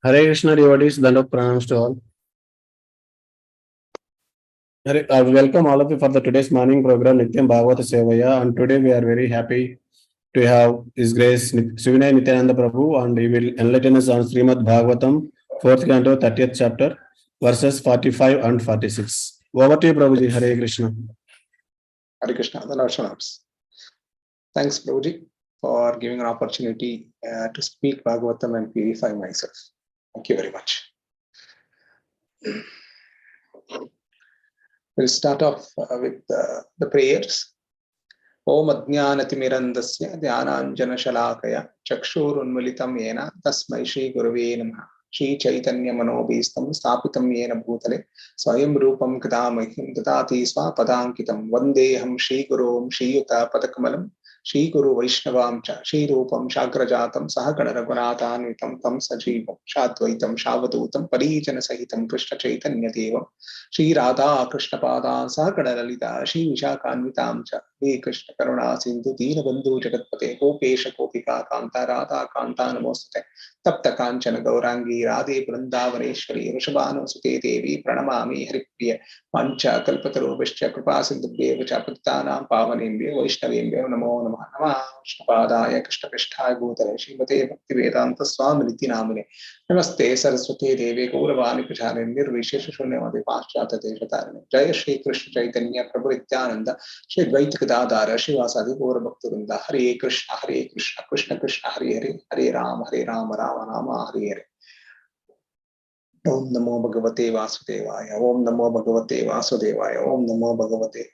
Hare Krishna devotees, Dandok pranams to all. I welcome all of you for the today's morning program Nityam Bhagavata Sevaya, and today we are very happy to have His Grace Suvinaya Nityananda Prabhu, and he will enlighten us on Srimad Bhagavatam, 4th canto, 30th chapter, verses 45 and 46. Over to you, Prabhuji. Hare Krishna. Hare Krishna. Thanks, Prabhuji, for giving an opportunity to speak Bhagavatam and purify myself. Thank you very much. We'll start off with the prayers. Om Ajnanatimirandasya Dhyananjana Shalakaya Chakshurunmilitam Yena Tasmai Shri Gurave Namaha Shri Chaitanya Manobhistam Stapitam Yena Bhutale Swayam Rupam Kadamahim Dadati Swapadankitam Vandeham Shri Gurum Shri Yuta Padakamalam Shri Guru Vaishnavam Cha Shri Rupam Shagrajatam Sahagana Raghunathanvitam Tam Sajivam Shadvaitam Shavadutam Parijana Sahitam Krishna Chaitanya Devam Shri Radha Krishna Pada Sahagana Lalita Shri Vishakanvitam Cha He Krishna Karuna Sindhu Dina Bandhu Jagatpate Gopesha Gopika Kanta Radha Kanta Namostate Tapta Kanchana Gaurangi Radhe Vrindavaneshwari Rishabhanu Sute Devi Pranamami Haripriya Mancha Kalpataru Vishya Kripa Sindhubhye Vichapatanam Pavanembhye Vaishnavembhye Namo Namah Namah Vishnapadaya Krishna Krishtaya Bhutale Srimate Bhaktivedanta Swami Niti Namine Namaste Saraswati Devi Gauravani Pracharine Nirvishesha Shunyamati Paschata Deshatarine Jaya Shri Krishna Chaitanya Prabhu Nityananda Shri Dvaita Gadadhara Shivasadi Gaura Bhaktivinoda Hare Krishna Krishna Krishna Hare Hare Hare Rama Rama Rama Hare Hare. Om Namo Bhagavate Vasudevaya Om Namo Bhagavate Vasudevaya Om Namo Bhagavate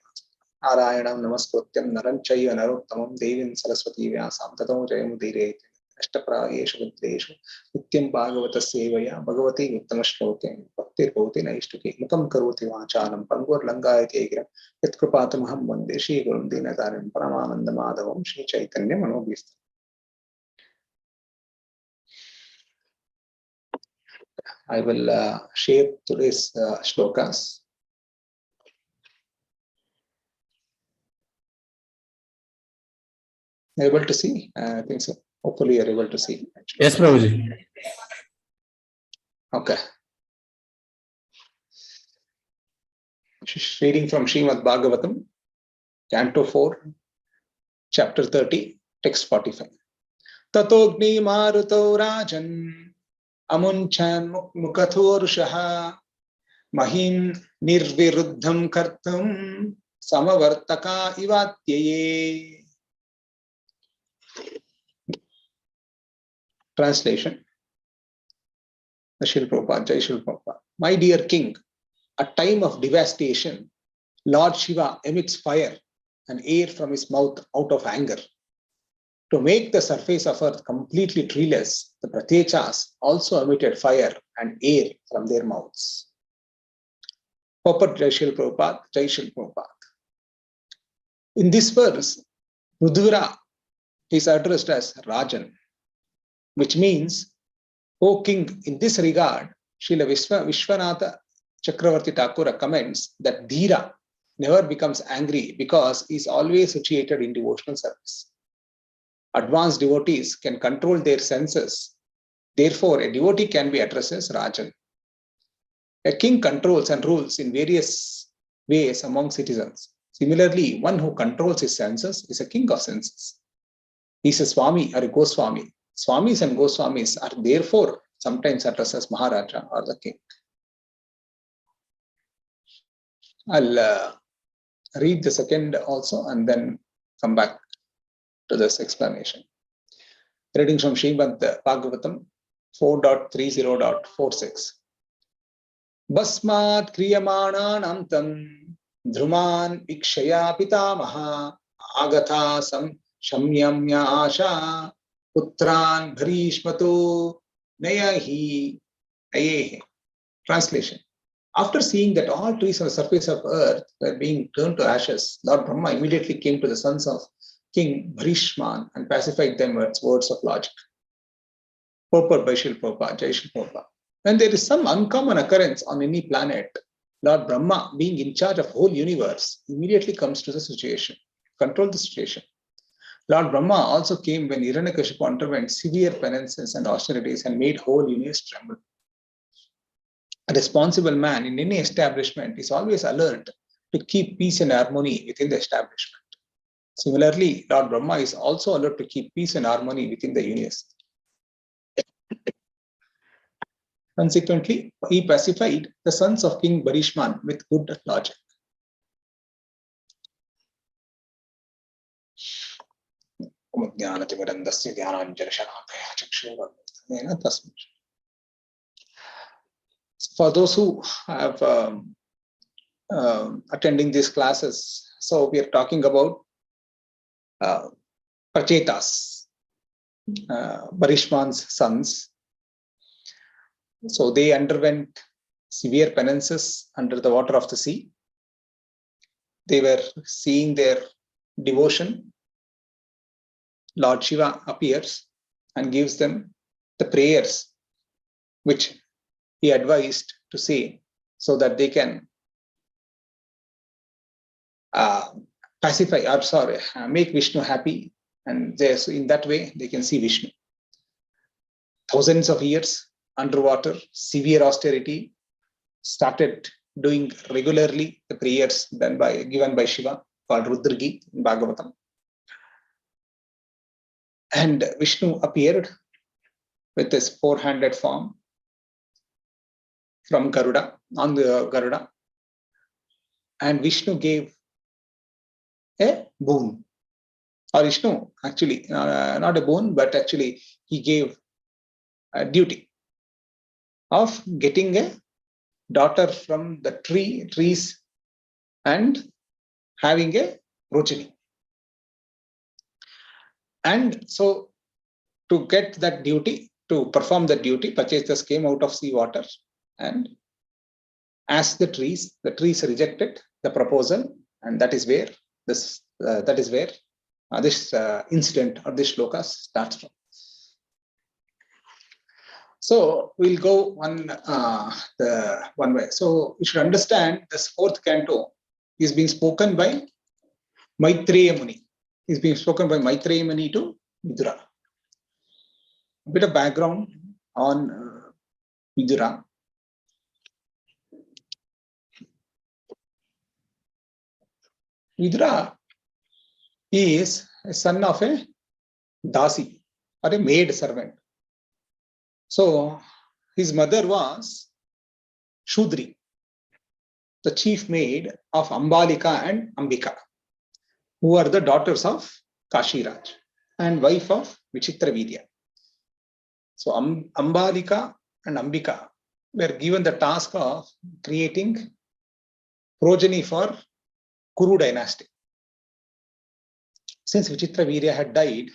Narayanam Namaskrutyam Naranchaya Narottamam Devim Saraswati Vyasam Tato Jayamudire Ashtaprayeshu Vidreshu Nityam Bhagavata Sevaya Bhagavati Uttama Bhaktir Bhoti Naishtuki Mukam Karoti Vachanam Pangur Langayate Gira Yatkrpatamaham Vande Shri Gurum Dinadarim Paramananda Madhavam Shri Chaitanya Manobhistam. I will share today's shlokas. Able to see? I think so. Hopefully, you're able to see. Yes, Prabhuji. Okay. Reading from Srimad Bhagavatam, Canto 4, Chapter 30, Text 45. Tatogni maruto rajan amunchan mukathorshaha mahim nirviruddham kartam samavartaka ivatyaye. Translation. Shri Prabhupada, Jai Shri Prabhupada. My dear king, at time of devastation, Lord Shiva emits fire and air from his mouth out of anger. To make the surface of earth completely treeless, the Pratyechas also emitted fire and air from their mouths. Purport Jai Shri Prabhupada, Jai Shri Prabhupada. In this verse, Rudra is addressed as Rajan, which means, O king. In this regard, Srila Vishwanatha Chakravarti Thakura comments that Dhira never becomes angry because he is always situated in devotional service. Advanced devotees can control their senses. Therefore, a devotee can be addressed as Rajan. A king controls and rules in various ways among citizens. Similarly, one who controls his senses is a king of senses. He is a Swami or a Goswami. Swamis and Goswamis are therefore sometimes addressed as Maharaja or the king. I'll read the second also and then come back to this explanation. Reading from Srimad Bhagavatam 4.30.46. Basmat kriyamana namtam dhruman ikshaya pitamaha agatha shamyamya asha Putran Bharishmato Nayahi Nayehe. Translation. After seeing that all trees on the surface of earth were being turned to ashes, Lord Brahma immediately came to the sons of King Bharishman and pacified them with words of logic. Purport by Shri Prabhupada, Jai Shri Prabhupada. When there is some uncommon occurrence on any planet, Lord Brahma, being in charge of whole universe, immediately comes to the situation, control the situation. Lord Brahma also came when Hiranyakashipu underwent severe penances and austerities and made whole universe tremble. A responsible man in any establishment is always alert to keep peace and harmony within the establishment. Similarly, Lord Brahma is also alert to keep peace and harmony within the universe. Consequently, he pacified the sons of King Barishman with good logic. For those who have attending these classes, so we are talking about Prachetas, Barishman's sons. So they underwent severe penances under the water of the sea. They were seeing their devotion. Lord Shiva appears and gives them the prayers which he advised to say so that they can make Vishnu happy, and so in that way they can see Vishnu. Thousands of years underwater, severe austerity, started doing regularly the prayers given by Shiva called Rudragi in Bhagavatam. And Vishnu appeared with his four-handed form from Garuda, on the Garuda, and Vishnu gave a boon. Or Vishnu, actually, not a boon, but actually he gave a duty of getting a daughter from the trees and having a progeny. And so to get that duty, to perform that duty, Prachetas came out of sea water and asked the trees rejected the proposal, and that is where this incident or this shloka starts from. So we'll go one way. So you should understand this fourth canto is being spoken by Maitreya Muni. Is being spoken by Maitreya Muni to Vidura. A bit of background on Vidura. Vidura is a son of a dasi or a maid servant. So his mother was Shudri, the chief maid of Ambalika and Ambika, who are the daughters of Kashiraj and wife of Vichitravidya. So Ambalika and Ambika were given the task of creating progeny for Kuru dynasty. Since Vichitravirya had died,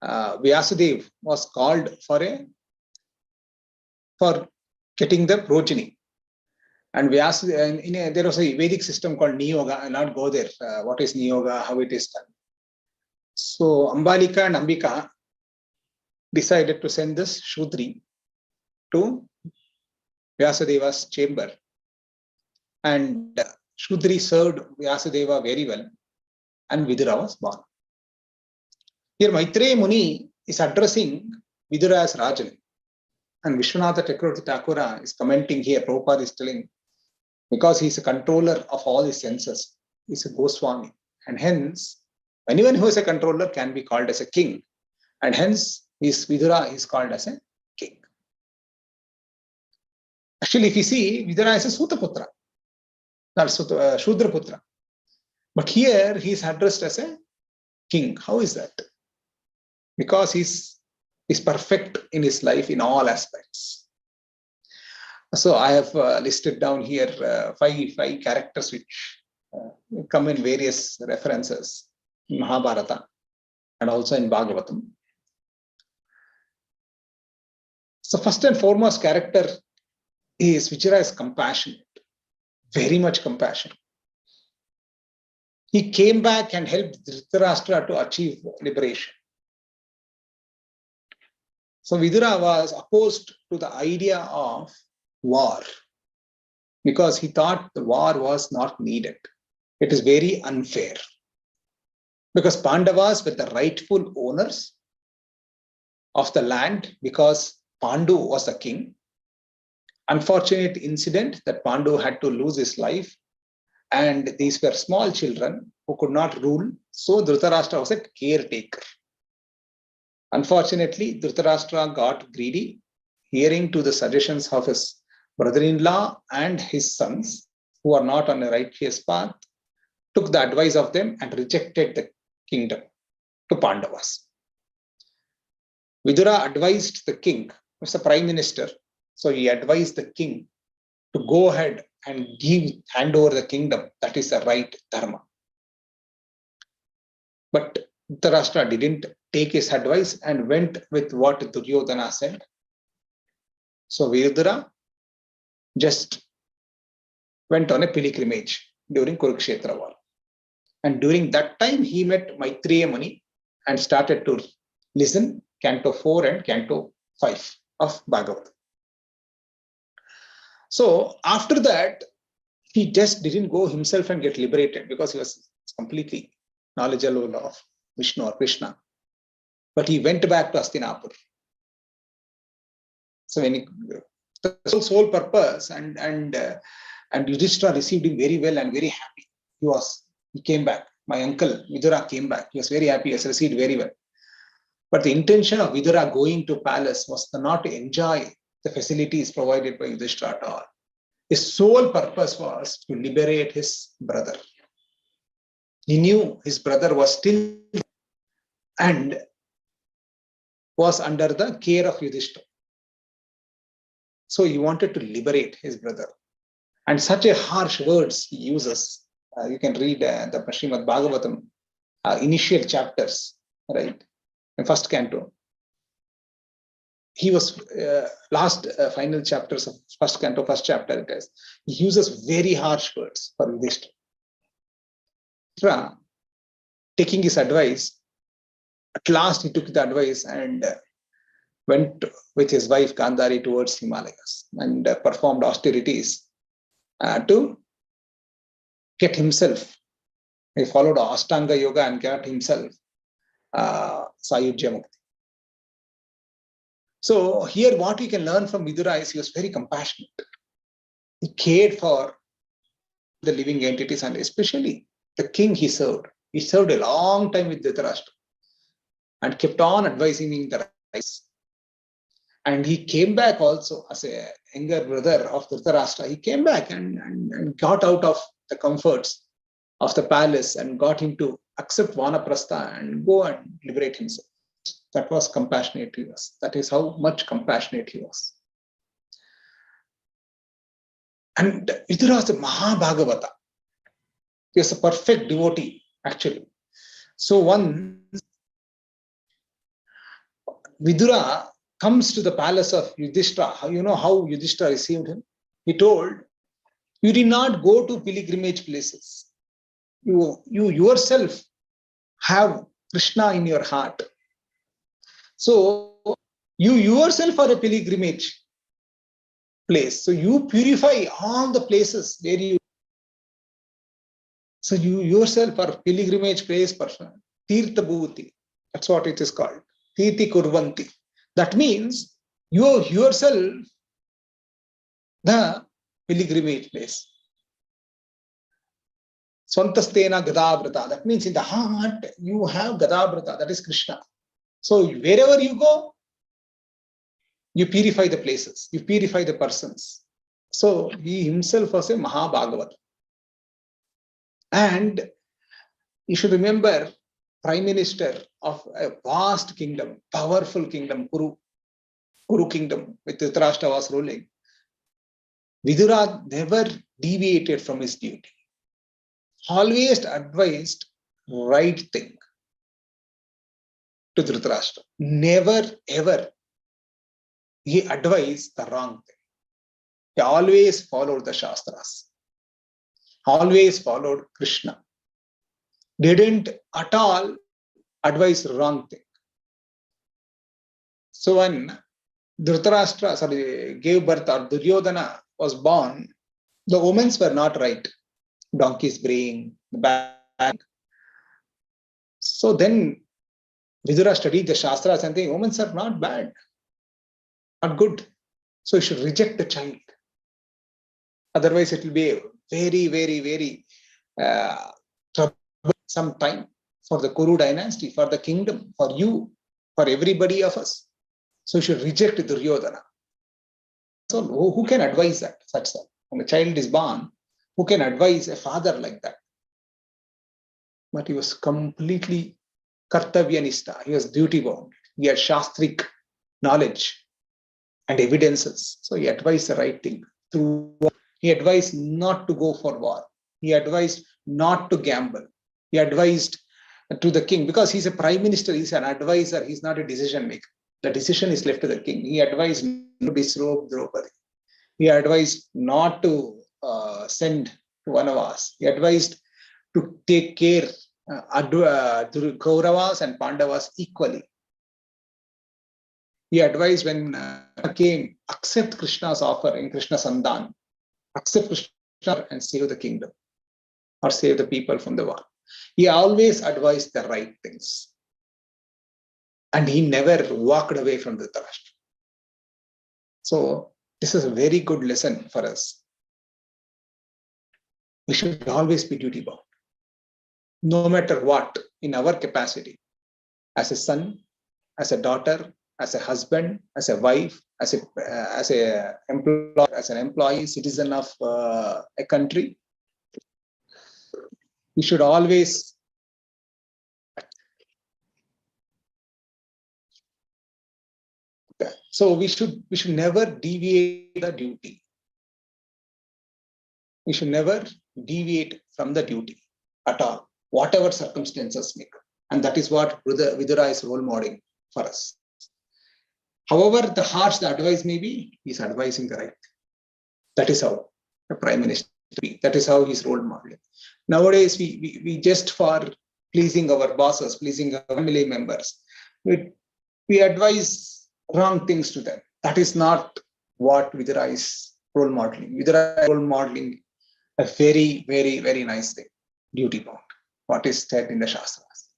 Vyasadeva was called for getting the progeny. And there was a Vedic system called Niyoga. I'll not go there. What is Niyoga, how it is done. So Ambalika and Ambika decided to send this Shudri to Vyasadeva's chamber. And Shudri served Vyasadeva very well, and Vidura was born. Here Maitreya Muni is addressing Vidura as Rajan. And Vishwanatha Chakravarti Thakura is commenting here, Prabhupada is telling, because he is a controller of all his senses, he is a Goswami. And hence, anyone who is a controller can be called as a king. And hence, Vidura is called as a king. Actually, if you see, Vidura is a Sutaputra, not Shudraputra. But here, he is addressed as a king. How is that? Because he's perfect in his life in all aspects. So I have listed down here five characters which come in various references in Mahabharata and also in Bhagavatam. So first and foremost character is Vichara is compassionate, very much compassionate. He came back and helped Dhritarashtra to achieve liberation. So Vidura was opposed to the idea of war because he thought the war was not needed. It is very unfair. because Pandavas were the rightful owners of the land because Pandu was a king. Unfortunate incident that Pandu had to lose his life, and these were small children who could not rule. So Dhritarashtra was a caretaker. Unfortunately, Dhritarashtra got greedy, hearing to the suggestions of his brother-in-law and his sons, who are not on a righteous path, took the advice of them and rejected the kingdom to Pandavas. Vidura advised the king, who was the prime minister, so he advised the king to go ahead and hand over the kingdom. That is the right dharma. But Dhritarashtra didn't take his advice and went with what Duryodhana said. So Vidura just went on a pilgrimage during Kurukshetra war. And during that time, he met Maitreya Muni and started to listen Canto 4 and Canto 5 of Bhagavata. So after that, he just didn't go himself and get liberated because he was completely knowledgeable of Vishnu or Krishna. But he went back to Hastinapur. So when the sole purpose and Yudhishthira received him very well and very happy. He came back. My uncle Vidura came back. He was very happy. He was received very well. But the intention of Vidura going to palace was not to enjoy the facilities provided by Yudhishthira at all. His sole purpose was to liberate his brother. He knew his brother was still and was under the care of Yudhishthira. So he wanted to liberate his brother. And such a harsh words he uses. You can read the Srimad Bhagavatam initial chapters, right? In first canto. He was final chapters of first canto, first chapter it is. He uses very harsh words for Yudhishthira. Taking his advice, at last he took the advice and went with his wife Gandhari towards Himalayas and performed austerities to get himself. He followed Ashtanga Yoga and got himself Sayujya Mukti. So here what we can learn from Vidura is he was very compassionate. He cared for the living entities and especially the king he served. He served a long time with Dhritarashtra and kept on advising him the rights. And he came back also as a younger brother of Dhritarashtra. He came back and got out of the comforts of the palace and got him to accept Vanaprastha and go and liberate himself. That was compassionate he was. That is how much compassionate he was. And Vidura was a Mahabhagavata. He was a perfect devotee, actually. So once Vidura comes to the palace of Yudhishthira, you know how Yudhishthira received him? He told, you did not go to pilgrimage places. You yourself have Krishna in your heart. So you yourself are a pilgrimage place. So you purify all the places where you. So you yourself are a pilgrimage place person. Tirtha Bhuti. That's what it is called. Tirthi Kurvanti. That means you yourself the pilgrimage place. Swantastena Gadabrata. That means in the heart you have Gadabrata. That is Krishna. So wherever you go, you purify the places, you purify the persons. So he himself was a Mahabhagavata. And you should remember, Prime Minister of a vast kingdom, powerful kingdom, Kuru kingdom, with Dhritarashtra was ruling. Vidura never deviated from his duty. Always advised right thing to Dhritarashtra. Never ever he advised the wrong thing. He always followed the Shastras. Always followed Krishna. Didn't at all advise the wrong thing. So when Dhritarashtra gave birth or Duryodhana was born, the omens were not right. Donkeys braying, the back. So then Vidura studied the Shastras and think women are not bad, not good. So you should reject the child. Otherwise, it will be a very, very, very troublesome time for the Kuru dynasty, for the kingdom, for you, for everybody of us. So you should reject Duryodhana. So who can advise that? Such that when a child is born, who can advise a father like that? But he was completely kartavyanista. He was duty bound. He had shastric knowledge and evidences. So he advised the right thing. He advised not to go for war. He advised not to gamble. He advised to the king, because he's a prime minister, he's an advisor, he's not a decision maker. The decision is left to the king. He advised not to disrobe Draupadi. He advised not to send to Vanavas. He advised to take care to Kauravas and Pandavas equally. He advised when came, accept Krishna's offer in Krishna Sandan, accept Krishna and save the kingdom or save the people from the war. He always advised the right things. And he never walked away from the Dhritarashtra. So this is a very good lesson for us. We should always be duty bound, no matter what, in our capacity, as a son, as a daughter, as a husband, as a wife, as a employer, as an employee, citizen of a country. We should always so we should never deviate the duty. We should never deviate from the duty at all, whatever circumstances may come. And that is what Vidura is role modeling for us. However, the harsh the advice may be, he's advising the right. That is how the prime minister be. That is how he's role modeling. Nowadays, we just for pleasing our bosses, pleasing our family members, we advise wrong things to them. That is not what Vidura is role modeling. Vidura is role modeling a very, very, very nice thing, duty bound, what is said in the Shastras.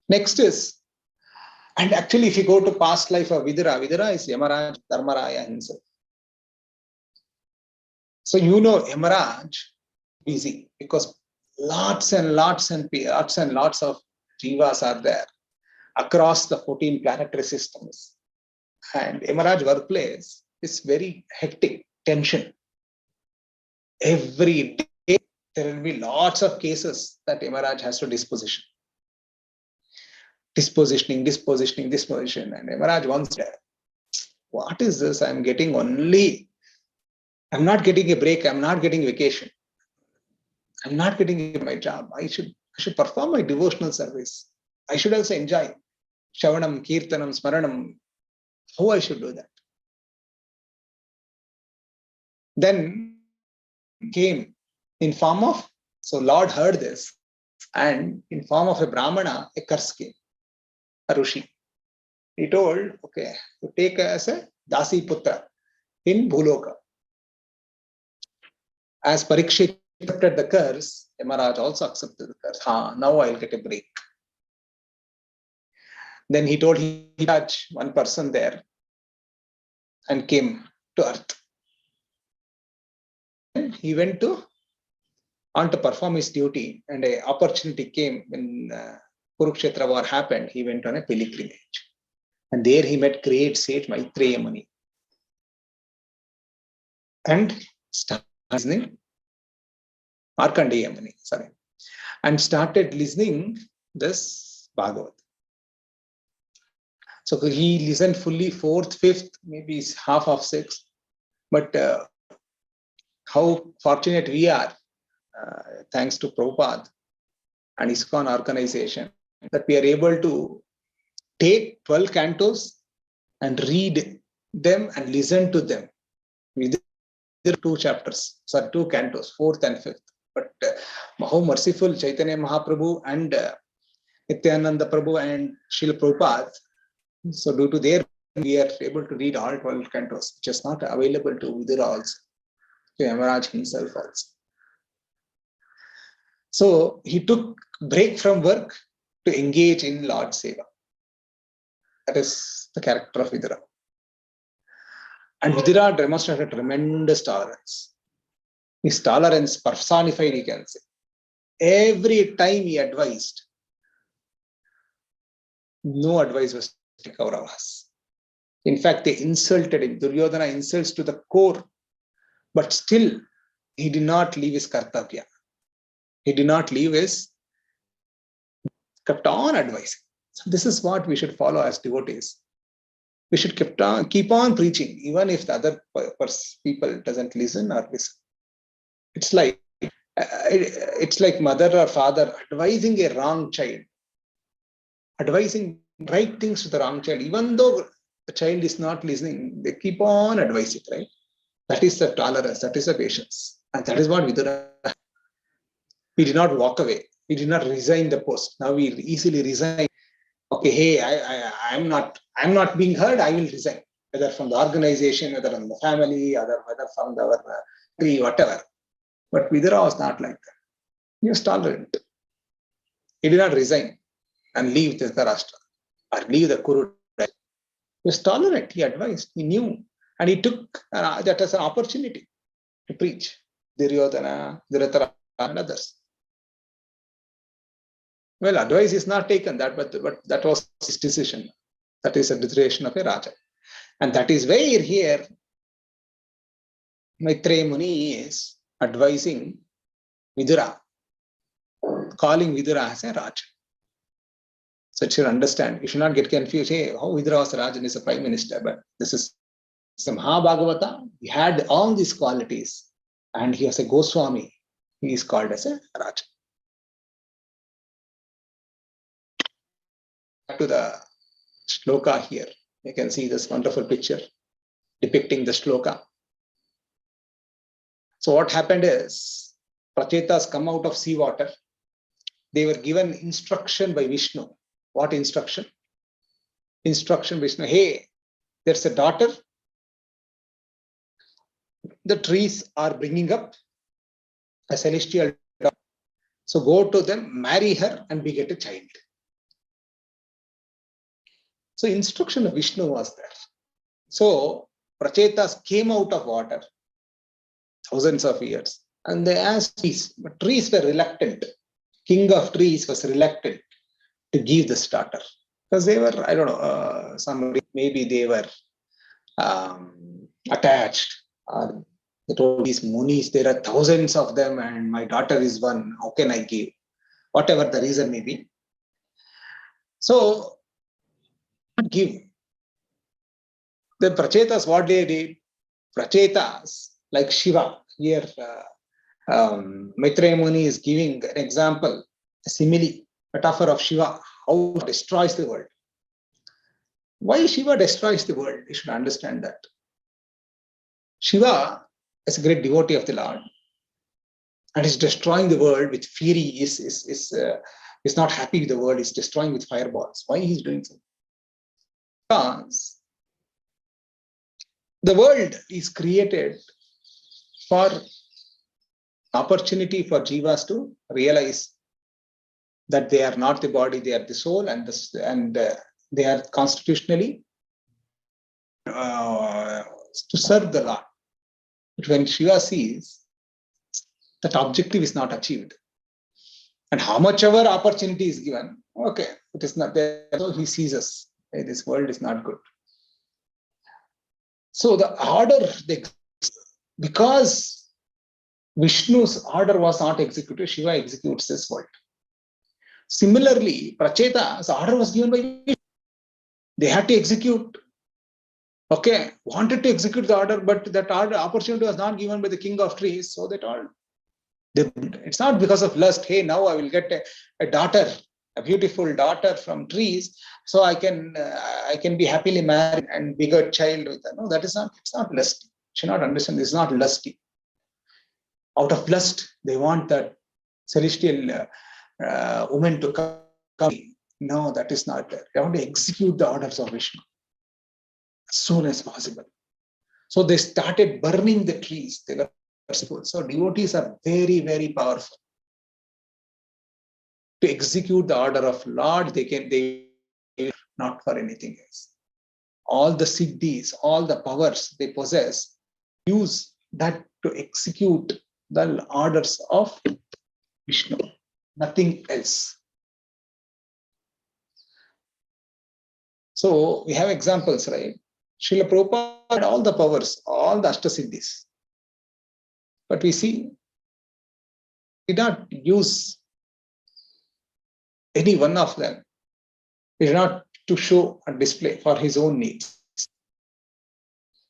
Next is, and actually if you go to past life of Vidura is Yamaraj Dharmaraya himself. So you know Yamaraj busy because lots and lots of jivas are there across the 14 planetary systems. And Yamaraj workplace is very hectic, tension. Every day there will be lots of cases that Yamaraj has to disposition. Disposition. And Yamaraj once said, what is this? I'm not getting a break. I'm not getting vacation. I'm not getting my job. I should perform my devotional service. I should also enjoy Shavanam, Kirtanam, Smaranam. How I should do that? Then came in form of, so Lord heard this, and in form of a Brahmana, a curse came, a Rishi. He told, okay, to take as a Dasi Putra in Bhuloka. As Parikshit accepted the curse, Yamaraj also accepted the curse. Now I'll get a break. Then he told he touched one person there and came to earth. Then he went on to perform his duty, and an opportunity came when Kurukshetra war happened. He went on a pilgrimage. And there he met great sage Maitreya Muni. And started listening, Markandeya Muni, and started listening this Bhagavata. So he listened fully, 4th, 5th, maybe half of 6th. But how fortunate we are, thanks to Prabhupada and ISKCON organization, that we are able to take 12 cantos and read them and listen to them. With 2 chapters, 2 cantos, 4th and 5th. But how merciful Chaitanya Mahaprabhu and Nityananda Prabhu and Srila Prabhupada. So due to their, we are able to read all 12 cantos, which is not available to Vidura also, to Yamaraj himself also. So he took break from work to engage in Lord Seva. That is the character of Vidura. And Vidura demonstrated tremendous tolerance. His tolerance personified, you can say. Every time he advised, no advice was taken out of us. In fact, they insulted him. Duryodhana insults to the core, but still he did not leave his kartavya. He did not leave his, kept on advising. So this is what we should follow as devotees. We should keep on preaching, even if the other people doesn't listen or listen. It's like mother or father advising a wrong child, advising right things to the wrong child, even though the child is not listening, they keep on advising, right? That is the tolerance, that is the patience. And that is what Vidura. He did not walk away. He did not resign the post. Now we easily resign. Okay, hey, I'm not being heard, I will resign. Whether from the organization, whether from the family, whether from our country, whatever. But Vidura was not like that. He was tolerant. He did not resign and leave Dhritarashtra or leave the Kuru. He was tolerant. He advised. He knew. And he took that as an opportunity to preach. Duryodhana, Dhritarashtra, and others. Well, advice is not taken, but that was his decision. That is a decision of a Raja. And that is where here Maitreya Muni is advising Vidura, calling Vidura as a Raja. So you should understand, you should not get confused. Hey, how Vidura was a Raja and is a Prime Minister, but this is some Bhagavata. He had all these qualities and he was a Goswami. He is called as a Raja. Back to the shloka here. You can see this wonderful picture depicting the shloka. So what happened is, Prachetas come out of seawater. They were given instruction by Vishnu. What instruction? Instruction Vishnu, hey, there's a daughter. The trees are bringing up a celestial daughter. So go to them, marry her and beget a child. So instruction of Vishnu was there. So Prachetas came out of water thousands of years and they asked trees, but trees were reluctant. King of trees was reluctant to give this starter because they were, I don't know, maybe they were attached. They told these munis, there are thousands of them and my daughter is one. How can I give? Whatever the reason may be. So give. The Prachetas, what they did, Prachetas, like Shiva, here Maitreya Muni is giving an example, a simile, metaphor of Shiva, how he destroys the world. Why Shiva destroys the world? You should understand that. Shiva is a great devotee of the Lord and is destroying the world with fury, is not happy with the world, is destroying with fireballs. Why he is doing so? Because the world is created for opportunity for jivas to realize that they are not the body, they are the soul, and they are constitutionally to serve the Lord. But when Shiva sees that objective is not achieved, and how much ever opportunity is given, okay, it is not there. So he sees us. Hey, this world is not good. So the order, because Vishnu's order was not executed, Shiva executes this world. Similarly, Pracheta's order was given by Vishnu. They had to execute. Okay, wanted to execute the order, but that order opportunity was not given by the king of trees. So that all, it's not because of lust. Hey, now I will get a daughter, a beautiful daughter from trees, so I can be happily married and beget child with her. No, that is not. It's not lusty. You should not understand. This is not lusty. Out of lust, they want that celestial woman to come. No, that is not there. They want to execute the orders of Vishnu as soon as possible. So they started burning the trees. They were merciful. So devotees are very, very powerful. to execute the order of Lord, they not for anything else. All the siddhis, all the powers they possess, use that to execute the orders of Vishnu, nothing else. So we have examples, right? Srila Prabhupada had all the powers, all the Ashtasiddhis. But we see, he did not use any one of them. He did not to show and display for his own needs.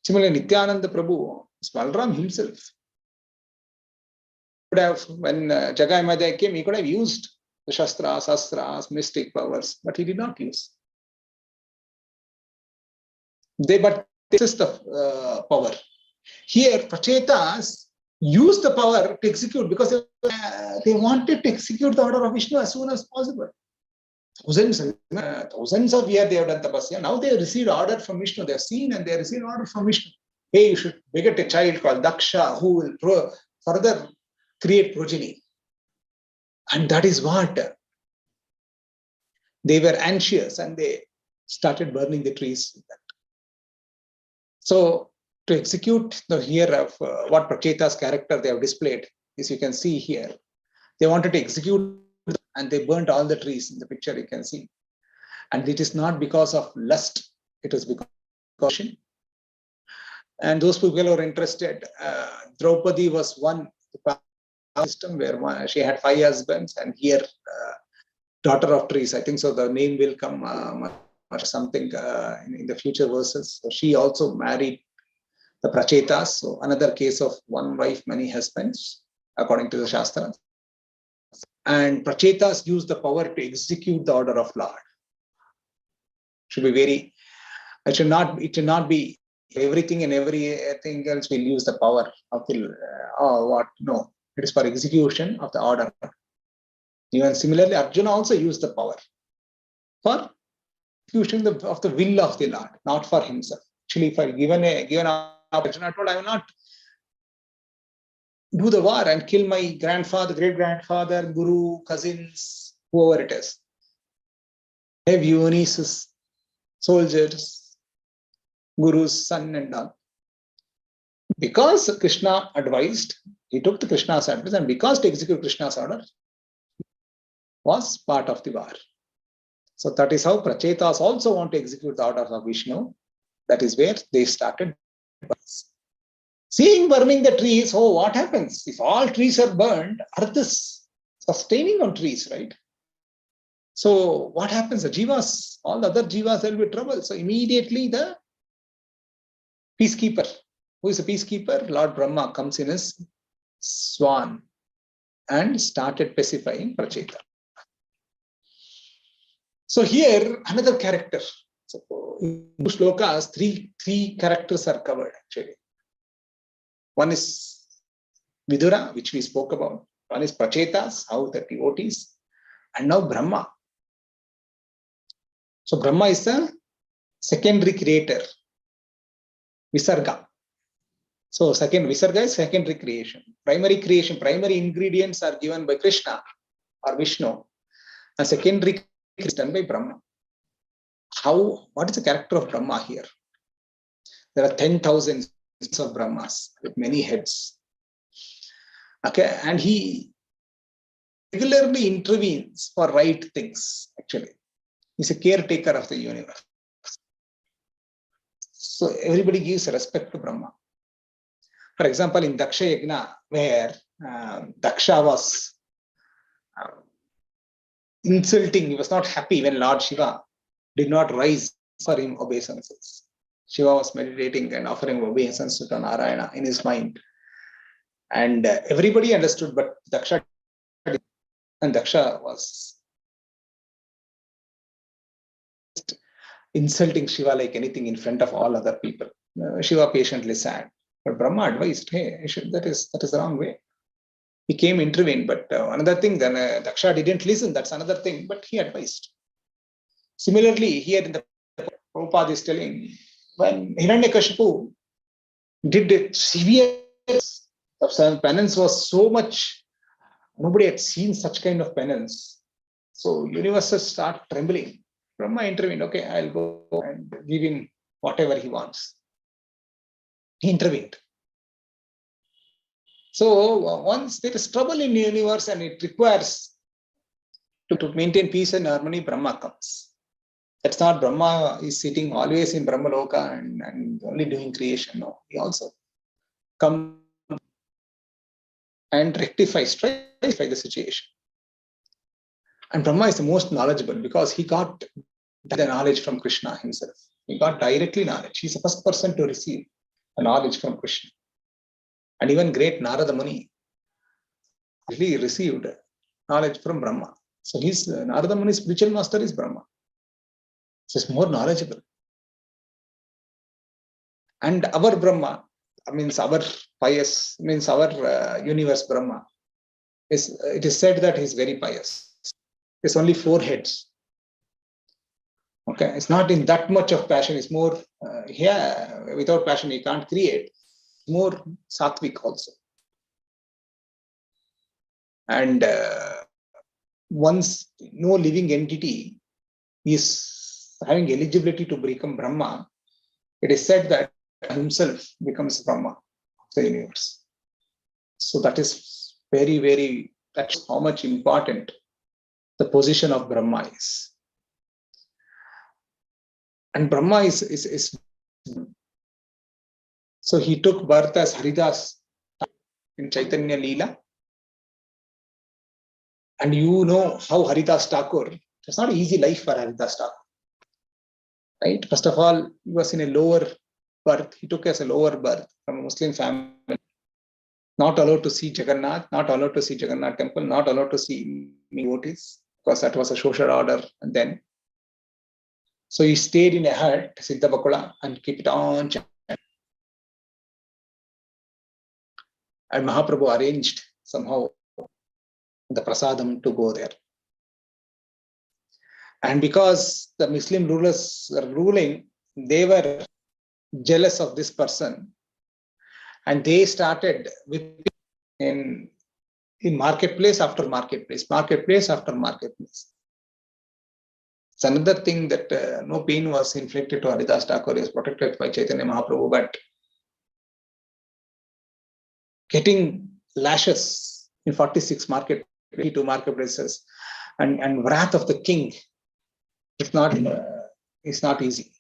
Similarly, Nityananda Prabhu, Balram himself, could have, when Jagai Madhya came, he could have used the Shastras, Astras, mystic powers, but he did not use. But this is the power. Here, Prachetas use the power to execute because they wanted to execute the order of Vishnu as soon as possible. Thousands of years they have done tapasya. Now they have received order from Vishnu. They have seen and they have received order from Vishnu. Hey, you should beget a child called Daksha who will further create progeny. And that is what they were anxious and they started burning the trees. So to execute the here of what Pracheta's character they have displayed, as you can see here, they wanted to execute and they burnt all the trees in the picture you can see. And it is not because of lust, it is because of caution. And those people who are interested, Draupadi was one system where she had 5 husbands, and here daughter of trees, I think so the name will come or something in the future verses. So she also married the Prachetas, so another case of one wife, many husbands, according to the Shastra. And Prachetas use the power to execute the order of Lord. Should be very, it should not be everything and everything else will use the power of the what? No, it is for execution of the order. Even similarly, Arjuna also used the power for execution of the will of the Lord, not for himself. Actually, if I given Arjuna told, I will not do the war and kill my grandfather, great grandfather, guru, cousins, whoever it is. Have Unis's soldiers, guru's son and all. Because Krishna advised, he took the Krishna's advice, and because to execute Krishna's order was part of the war. So that is how Prachetas also want to execute the order of Vishnu. That is where they started. Seeing burning the trees, oh, what happens? If all trees are burned, earth is sustaining on trees, right? So what happens? The jivas, all the other jivas, there will be trouble. So immediately the peacekeeper, who is a peacekeeper? Lord Brahma comes in his swan and started pacifying Pracheta. So here, another character. So in shlokas, three characters are covered actually. One is Vidura, which we spoke about. One is Prachetas, how the devotees. And now Brahma. So Brahma is the secondary creator. Visarga. So Visarga is secondary creation. Primary creation, primary ingredients are given by Krishna or Vishnu. And secondary is done by Brahma. What is the character of Brahma here? There are 10,000 of Brahmas with many heads. Okay, and he regularly intervenes for right things, actually. He's a caretaker of the universe. So everybody gives respect to Brahma. For example, in Daksha Yagna, where Daksha was insulting, he was not happy when Lord Shiva did not rise for him obeisances. Shiva was meditating and offering obeisance to Narayana in his mind. And everybody understood, but Daksha was insulting Shiva like anything in front of all other people. Shiva patiently sat. But Brahma advised, hey, that is the wrong way. He came, intervened, but another thing, then Daksha didn't listen, that's another thing, but he advised. Similarly, here in the Prabhupada is telling, when Hiranyakashipu did it severe, penance was so much, nobody had seen such kind of penance. So universes start trembling. Brahma intervened. Okay, I'll go and give him whatever he wants. He intervened. So once there is trouble in the universe and it requires to maintain peace and harmony, Brahma comes. That's not Brahma is sitting always in Brahma Loka and only doing creation. No, he also comes and rectifies the situation. And Brahma is the most knowledgeable because he got the knowledge from Krishna himself. He got directly knowledge. He's the first person to receive the knowledge from Krishna. And even great Narada Muni really received knowledge from Brahma. So his Narada Muni's spiritual master is Brahma. So it's more knowledgeable. And our Brahma, means our pious, means our universe Brahma, it is said that he's very pious. There's only 4 heads. Okay, it's not in that much of passion. It's more without passion he can't create. More sattvic also. And once no living entity is having eligibility to become Brahma, it is said that himself becomes Brahma of the universe. So that is very, very, that's how much important the position of Brahma is. And Brahma is so he took birth as Haridas in Chaitanya Leela. And you know how Haridas Thakur, it's not an easy life for Haridas Thakur. Right? First of all, he was in a lower birth. He took as a lower birth from a Muslim family. Not allowed to see Jagannath, not allowed to see Jagannath temple, not allowed to see devotees, because that was a social order then. So he stayed in a hut, Siddha Bakula, and kept it on. And Mahaprabhu arranged somehow the prasadam to go there. And because the Muslim rulers were ruling, they were jealous of this person. And they started with in marketplace after marketplace, marketplace after marketplace. It's another thing that no pain was inflicted to Haridas Thakur, is protected by Chaitanya Mahaprabhu, but getting lashes in 46 marketplaces and wrath of the king is not easy.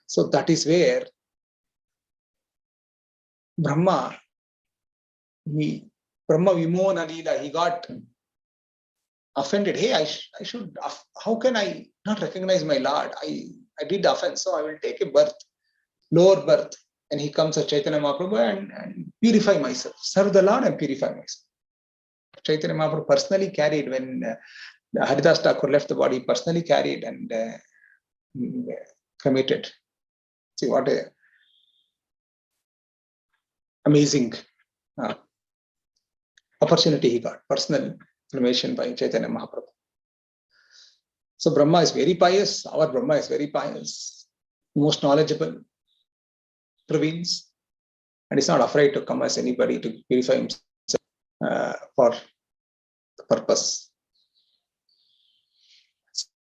So that is where Brahma Vimona Leela, he got offended. Hey, I should, how can I not recognize my Lord? I did offense, so I will take a birth, lower birth. And he comes as Chaitanya Mahaprabhu and purify myself, serve the Lord and purify myself. Chaitanya Mahaprabhu personally carried when Haridas Thakur left the body, personally carried and cremated. See what a amazing opportunity he got, personal cremation by Chaitanya Mahaprabhu. So Brahma is very pious, our Brahma is very pious, most knowledgeable, province, and is not afraid to come as anybody to purify himself for the purpose.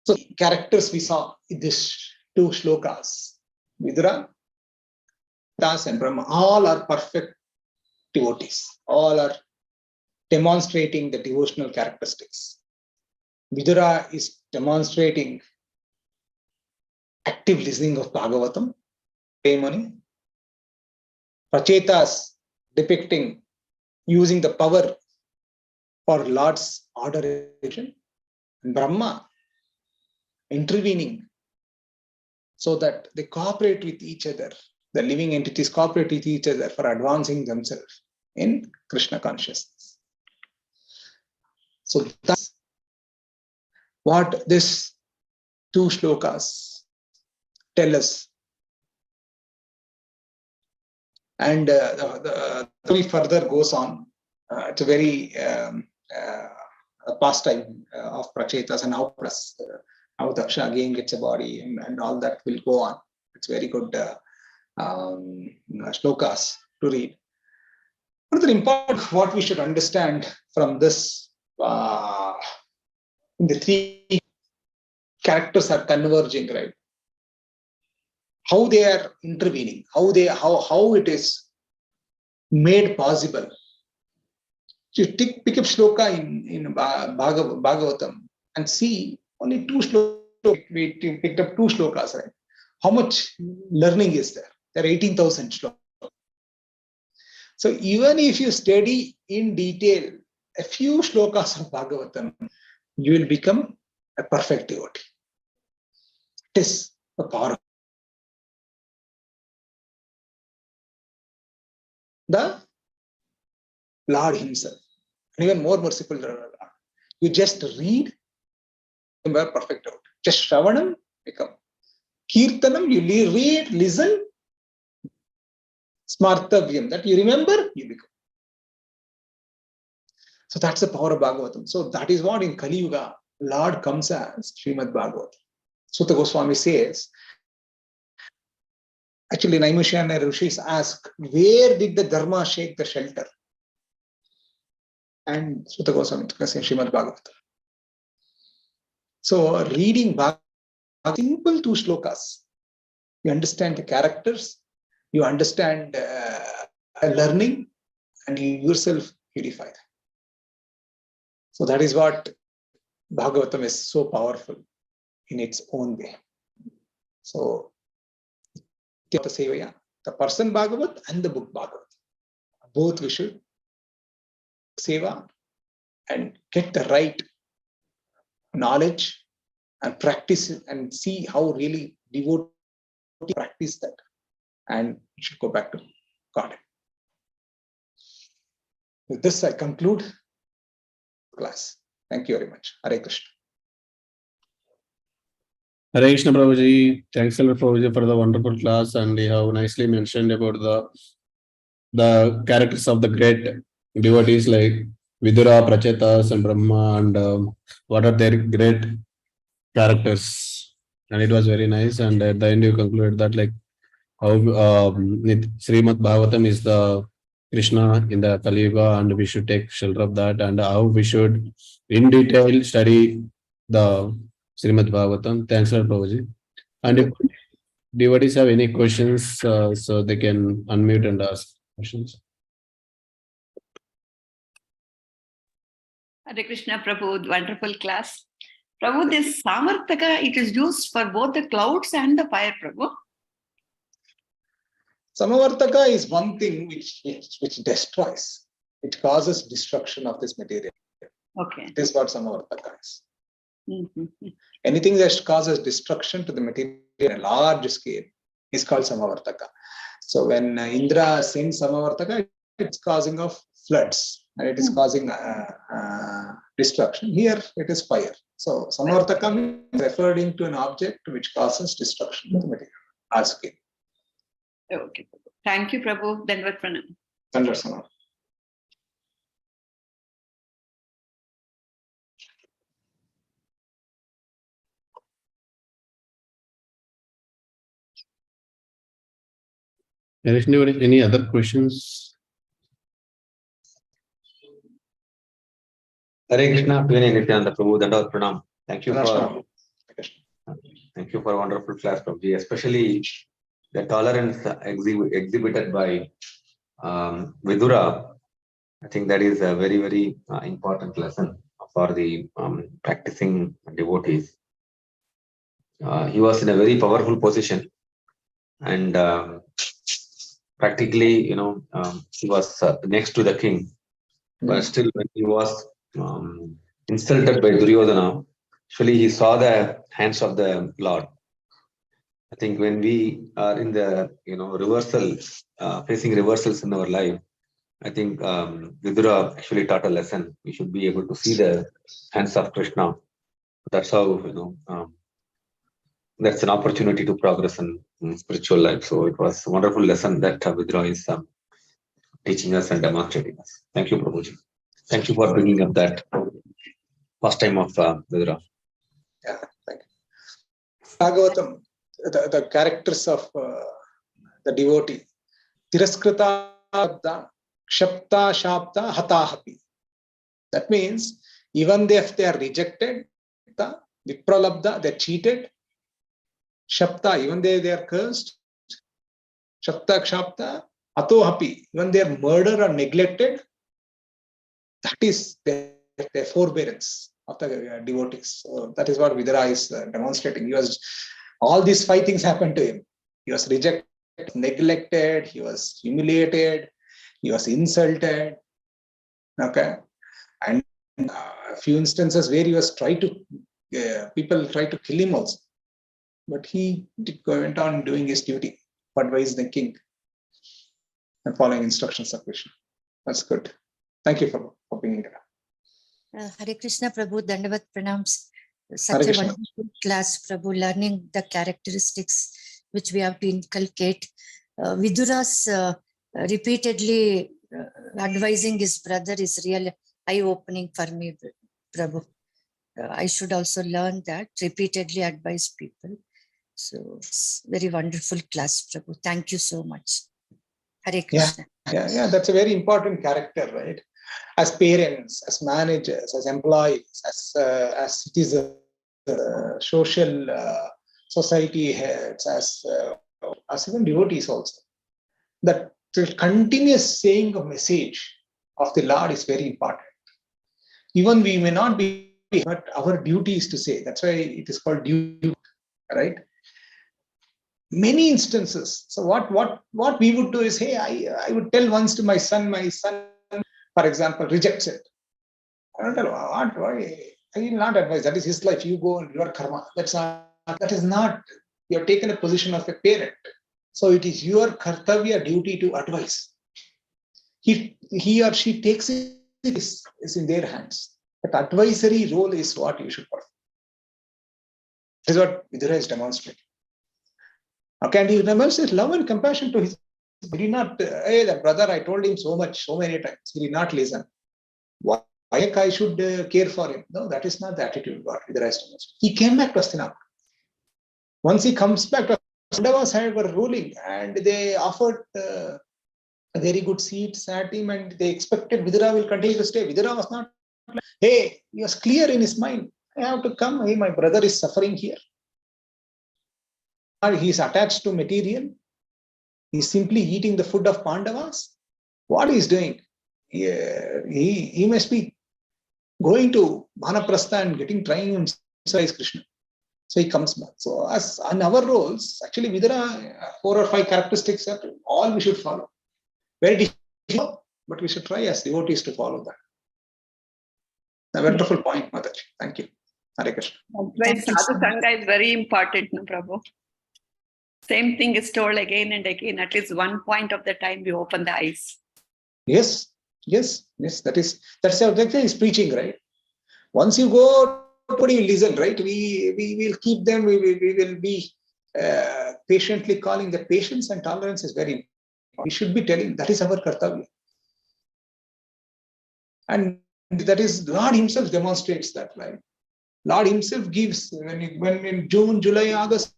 So characters we saw in these 2 shlokas, Vidura, Das and Brahma, all are perfect devotees, all are demonstrating the devotional characteristics. Vidura is demonstrating active listening of Bhagavatam, Premani. Prachetas depicting using the power for Lord's order. And Brahma intervening so that they cooperate with each other. The living entities cooperate with each other for advancing themselves in Krishna consciousness. So that's what these 2 shlokas tell us. And the story further goes on. It's a very pastime of Prachetas and how Daksha again gets a body and all that will go on. It's very good shlokas to read. Another important what we should understand from this the three characters are converging, right? How they are intervening, how it is made possible. You pick up shloka in Bhagavatam and see only 2 shlokas. We picked up 2 shlokas, right? How much learning is there? There are 18,000 shlokas. So even if you study in detail a few shlokas of Bhagavatam, you will become a perfect devotee. It is a power of the Lord himself, and even more merciful than the Lord. You just read, you are perfect devotee. Just Shravanam, become. Kirtanam, you read, listen, Smartavyam, that you remember, you become. So that's the power of Bhagavatam. So that is what in Kali Yuga, Lord comes as Srimad Bhagavatam. Sutta Goswami says, actually Naimishyana Rishis ask, where did the Dharma shake the shelter? And Sutta Goswami says Srimad Bhagavatam. So reading Bhagavatam, simple 2 shlokas, you understand the characters, you understand learning, and you yourself purify them. So that is what Bhagavatam is so powerful in its own way. So Sevaya, the person Bhagavat and the book Bhagavat, both we should seva and get the right knowledge and practice it and see how really devotee practice that, and we should go back to God. With this, I conclude class. Thank you very much. Hare Krishna. Hare Krishna Prabhuji, thanks a lot Prabhuji for the wonderful class, and you have nicely mentioned about the characters of the great devotees like Vidura, Prachetas, and Brahma, and what are their great characters. And it was very nice. And at the end, you concluded that like how Srimad Bhagavatam is the Krishna in the Kali Yuga, and we should take shelter of that, and how we should in detail study the Srimad Bhagavatam. Thanks a lot, Prabhuji. And if devotees have any questions, so they can unmute and ask questions. Hare Krishna Prabhu, wonderful class. Prabhu, this Samartaka, it is used for both the clouds and the fire, Prabhu. Samavartaka is one thing which destroys. It causes destruction of this material. Okay. This is what Samavartaka is. Mm-hmm. Anything that causes destruction to the material on a large scale is called Samavartaka. So when Indra sends Samavartaka, it's causing of floods and it is causing destruction. Here it is fire. So Samavartaka is referring to an object which causes destruction to the material large scale. Okay. Thank you, Prabhu. Dandavat Pranam. Dandavat Pranam. Any other questions? Hare Krishna, Nityananda, Prabhu, Dandavat Pranam. Thank you for a wonderful class, Prabhuji, especially the tolerance exhibited by Vidura. I think that is a very, very important lesson for the practicing devotees. He was in a very powerful position, and practically, he was next to the king. But still, when he was insulted by Duryodhana, actually he saw the hands of the Lord. I think when we are in the reversal, facing reversals in our life, I think Vidura actually taught a lesson. We should be able to see the hands of Krishna. That's how that's an opportunity to progress in spiritual life. So it was a wonderful lesson that Vidura is teaching us and demonstrating us. Thank you, Prabhuji. Thank you for bringing up that first time of Vidura. Yeah, thank you. Bhagavatam, the characters of the devotee. Tiraskrita, Kshapta, Shapta, Hatahapi. That means Even if they are rejected, Vipralabdha, they're cheated. Shapta, even they are cursed. Shapta, Kshapta, Atohapi, even they are murdered or neglected. That is their forbearance of the devotees. So that is what Vidura is demonstrating. All these 5 things happened to him. He was rejected, neglected, he was humiliated, he was insulted. Okay. And a few instances where he was people tried to kill him also. But he went on doing his duty, advised the king and following instructions of Krishna. That's good. Thank you for being here. Hare Krishna, Prabhu, Dandavat Pranams. Hare Such a Krishna. wonderful class, Prabhu, learning the characteristics which we have to inculcate. Vidura's repeatedly advising his brother is really eye-opening for me, Prabhu. I should also learn that, repeatedly advise people. So it's very wonderful class, Prabhu. Thank you so much. Hare Krishna. Yeah, that's a very important character, right? As parents, as managers, as employees, as citizens, social society heads, as even devotees also. That continuous saying of message of the Lord is very important. Even we may not be, but our duty is to say. That's why it is called duty, right? Many instances. So what we would do is, hey, I would tell once to my son, for example, rejects it. I don't tell why. I will not advise. That is his life. You go and your karma. That is not. You have taken a position of a parent. So it is your kartavya duty to advise. He or she takes it, is in their hands. But advisory role is what you should perform. This is what Vidura is demonstrating. Okay, and he demonstrates love and compassion to his. He did not, hey, the brother, I told him so many times. He did not listen. Why I should care for him? No, that is not the attitude what Vidura is demonstrating. He came back to Hastinapur. Once he comes back, Pandavas were ruling and they offered very good seats at him and they expected Vidura will continue to stay. Vidura was not. Hey, he was clear in his mind. I have to come. Hey, my brother is suffering here. He is attached to material. He is simply eating the food of Pandavas. What he is doing? He must be going to Bhanaprastha and trying himself as Krishna. So he comes back. So as on our roles, actually Vidura, 4 or 5 characteristics are all we should follow. Very difficult, but we should try as devotees to follow that. A wonderful point, Mataji. Thank you. Hare Krishna. That's why Sadhu Sangha is very important, no, Prabhu. Same thing is told again and again. At least one point of the time we open the eyes. Yes. That's how he's preaching, right? Once you go, nobody will listen, right? We will keep them. We will be patiently calling. The patience and tolerance is very important. We should be telling. That is our kartavya. And that is Lord Himself demonstrates that, right? Lord Himself gives when in June, July, August.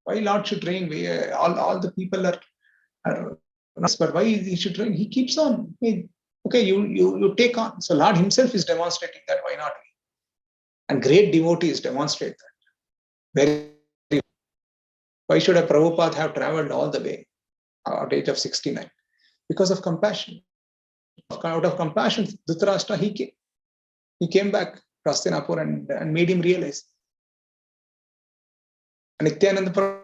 Why Lord should rain? All the people are but why He should rain? He keeps on. Okay, you take on. So Lord Himself is demonstrating that. Why not we? And great devotees demonstrate that. Why should a Prabhupada have traveled all the way at the age of 69? Because of compassion. Out of compassion, Dhritarashtra, he came back to Hastinapur and made him realize. And Nityananda,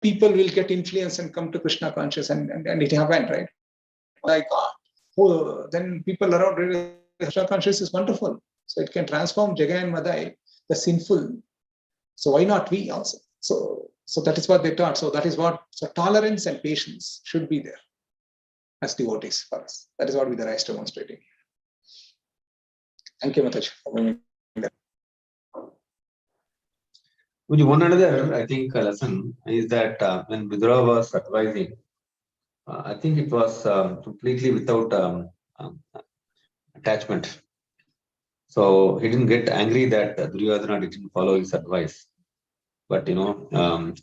people will get influence and come to Krishna conscious, and it happened, right? Like, then people around realize Krishna conscious is wonderful. So it can transform Jagai and Madai, the sinful. So why not we also? So that is what they taught. So tolerance and patience should be there as devotees for us. That is what Vidura is demonstrating. Thank you, Mataji, for bringing that. One another, I think, lesson is that when Vidura was advising, I think it was completely without attachment. So he didn't get angry that Duryodhana didn't follow his advice. But,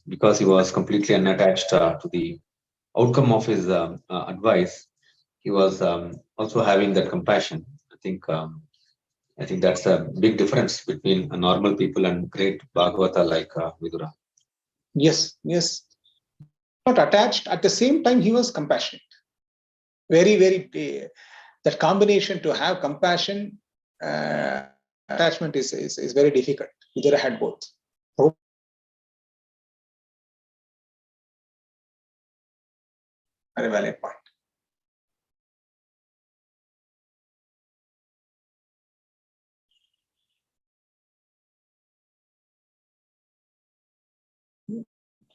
because he was completely unattached to the outcome of his advice, he was also having that compassion. I think that's a big difference between a normal people and great Bhagavata like Vidura. Yes, yes. Not attached. At the same time, he was compassionate. Very, very. That combination to have compassion, attachment is very difficult. Vidura had both. Very valid point.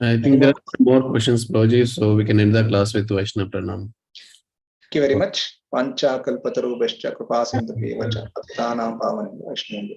I think there are more questions, Prabhuji, so we can end the class with Vaishnava Pranam. Thank you very much. Pancha kalpataru bescha kripa sindhu vacha pattanam pavan Vaishnava.